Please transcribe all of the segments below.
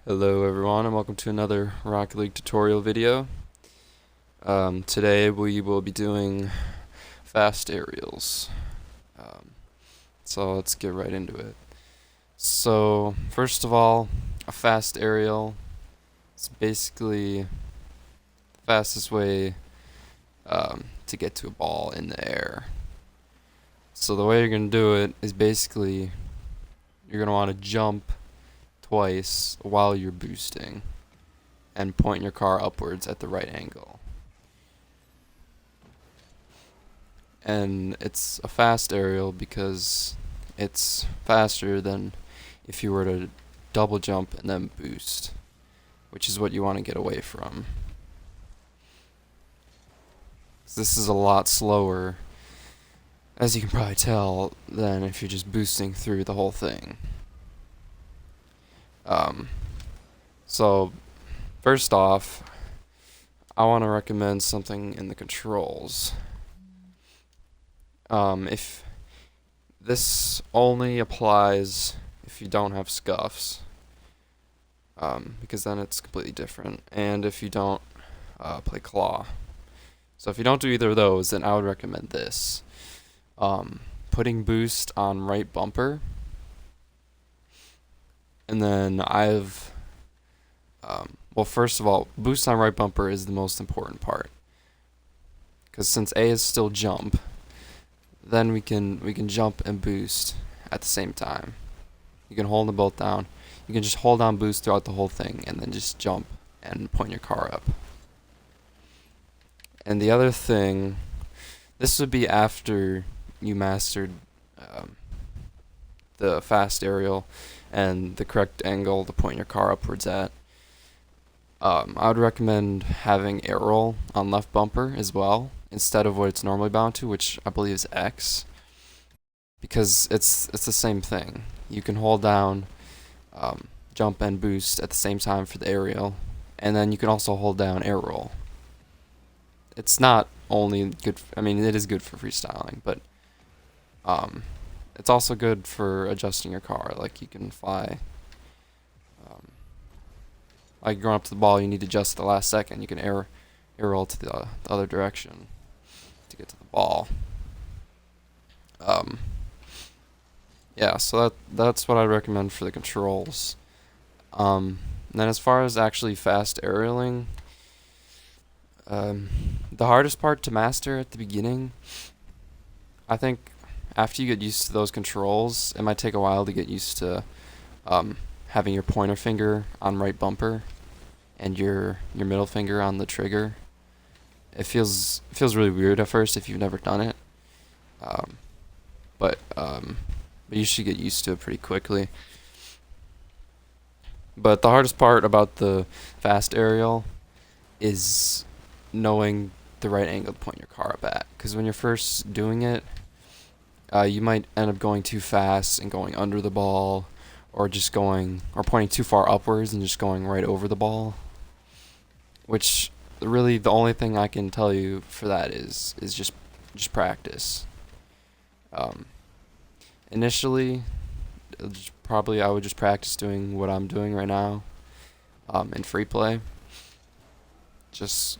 Hello everyone and welcome to another Rocket League tutorial video. Today we will be doing fast aerials. So let's get right into it. So first of all, a fast aerial is basically the fastest way to get to a ball in the air. So the way you're going to do it is basically you're going to want to jump twice while you're boosting and point your car upwards at the right angle. And it's a fast aerial because it's faster than if you were to double jump and then boost, which is what you want to get away from. This is a lot slower, as you can probably tell, than if you're just boosting through the whole thing. So first off, I want to recommend something in the controls. If this only applies if you don't have scuffs, because then it's completely different, and if you don't play claw. So if you don't do either of those, then I would recommend this. Putting boost on right bumper, and then well, first of all, boost on right bumper is the most important part, because since A is still jump, then we can jump and boost at the same time. You can hold them both down. You can just hold down boost throughout the whole thing, and then just jump and point your car up. And the other thing, this would be after you mastered the fast aerial and the correct angle to point your car upwards at. I would recommend having air roll on left bumper as well, instead of what it's normally bound to, which I believe is X, because it's the same thing. You can hold down, jump and boost at the same time for the aerial, and then you can also hold down air roll. It's not only good, I mean it is good for freestyling, but it's also good for adjusting your car. Like you can fly. Like going up to the ball, you need to adjust at the last second. You can air roll to the other direction to get to the ball. Yeah, so that's what I recommend for the controls. And then as far as actually fast aerialing, the hardest part to master at the beginning, I think after you get used to those controls, it might take a while to get used to having your pointer finger on right bumper and your middle finger on the trigger. It feels really weird at first if you've never done it, but you should get used to it pretty quickly. But the hardest part about the fast aerial is knowing the right angle to point your car up at, because when you're first doing it, you might end up going too fast and going under the ball, or just pointing too far upwards and just going right over the ball, which really the only thing I can tell you for that is just practice. Initially, I would just practice doing what I'm doing right now in free play. Just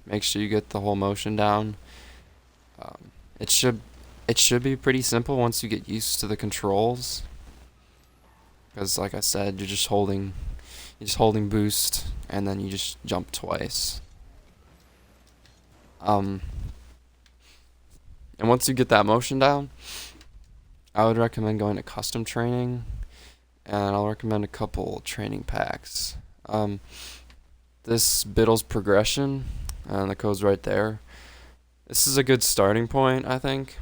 make sure you get the whole motion down. It should be pretty simple once you get used to the controls, because like I said, you're just holding boost and then you just jump twice. And once you get that motion down, I would recommend going to custom training, and I'll recommend a couple training packs. This Biddle's Progression, and the code's right there. This is a good starting point, I think.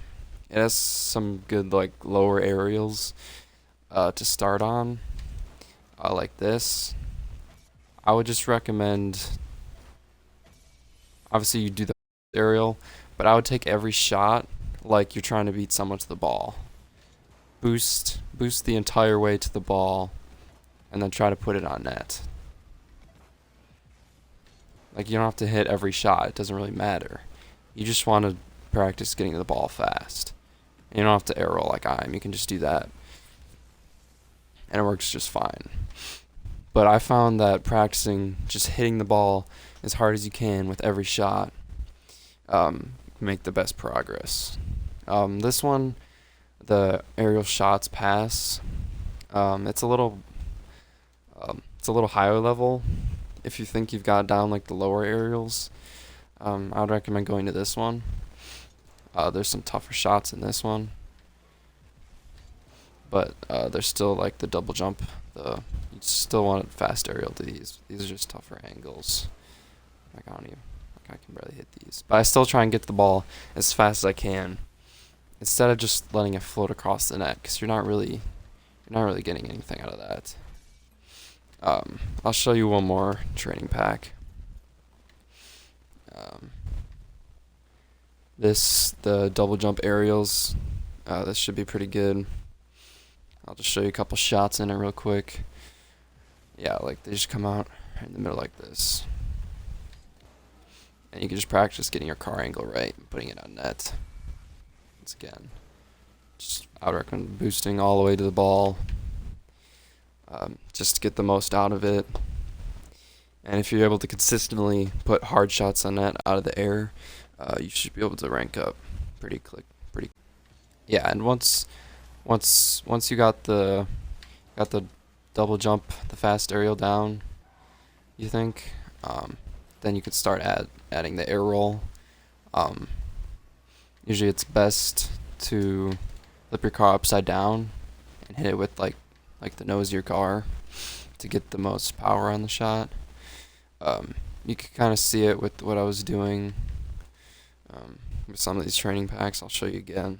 It has some good like lower aerials to start on, like this. I would just recommend, obviously you do the aerial, but I would take every shot like you're trying to beat someone to the ball. Boost the entire way to the ball, and then try to put it on net. Like you don't have to hit every shot, it doesn't really matter. You just want to practice getting to the ball fast. And you don't have to air roll like I am, you can just do that, and it works just fine. But I found that practicing just hitting the ball as hard as you can with every shot make the best progress. This one, the aerial shots pass, it's a little higher level. If you think you've got down like the lower aerials, I would recommend going to this one. There's some tougher shots in this one, but there's still like the double jump. You still want fast aerial to these. These are just tougher angles. Like I don't even, like I can barely hit these, but I still try and get the ball as fast as I can, instead of just letting it float across the net, because you're not really getting anything out of that. I'll show you one more training pack. The double jump aerials. This should be pretty good. I'll just show you a couple shots in it real quick. Yeah, like they just come out in the middle like this. And you can just practice getting your car angle right and putting it on net. Once again, I would recommend boosting all the way to the ball, just to get the most out of it. And if you're able to consistently put hard shots on net out of the air, you should be able to rank up pretty quick. Yeah, and once you got the double jump, the fast aerial down, you think, then you could start adding the air roll. Usually it's best to flip your car upside down and hit it with like the nose of your car to get the most power on the shot. You can kind of see it with what I was doing with some of these training packs. I'll show you again.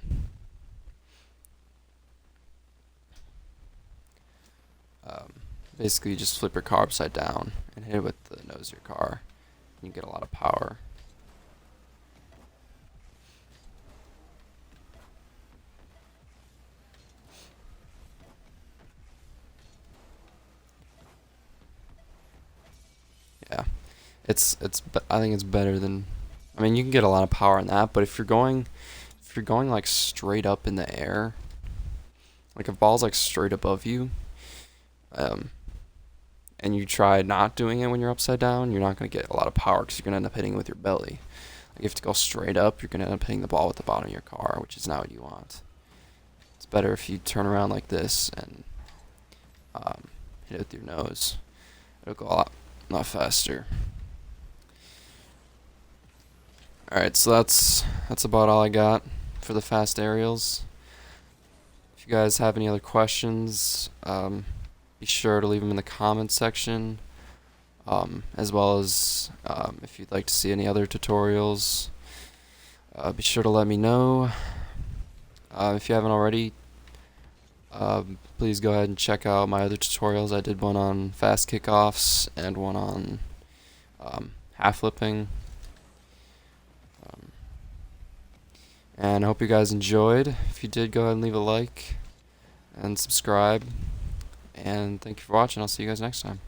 Basically, you just flip your car upside down and hit it with the nose of your car. You get a lot of power. Yeah, I think it's better than. I mean, you can get a lot of power on that, but if you're going like straight up in the air, like if ball's like straight above you, and you try not doing it when you're upside down, you're not going to get a lot of power because you're going to end up hitting it with your belly. Like if you have to go straight up, you're going to end up hitting the ball with the bottom of your car, which is not what you want. It's better if you turn around like this and hit it with your nose. It'll go a lot faster. Alright, so that's about all I got for the fast aerials. If you guys have any other questions, be sure to leave them in the comments section, as well as if you'd like to see any other tutorials, be sure to let me know. If you haven't already, please go ahead and check out my other tutorials. I did one on fast kickoffs and one on half flipping. And I hope you guys enjoyed. If you did, go ahead and leave a like and subscribe. And thank you for watching. I'll see you guys next time.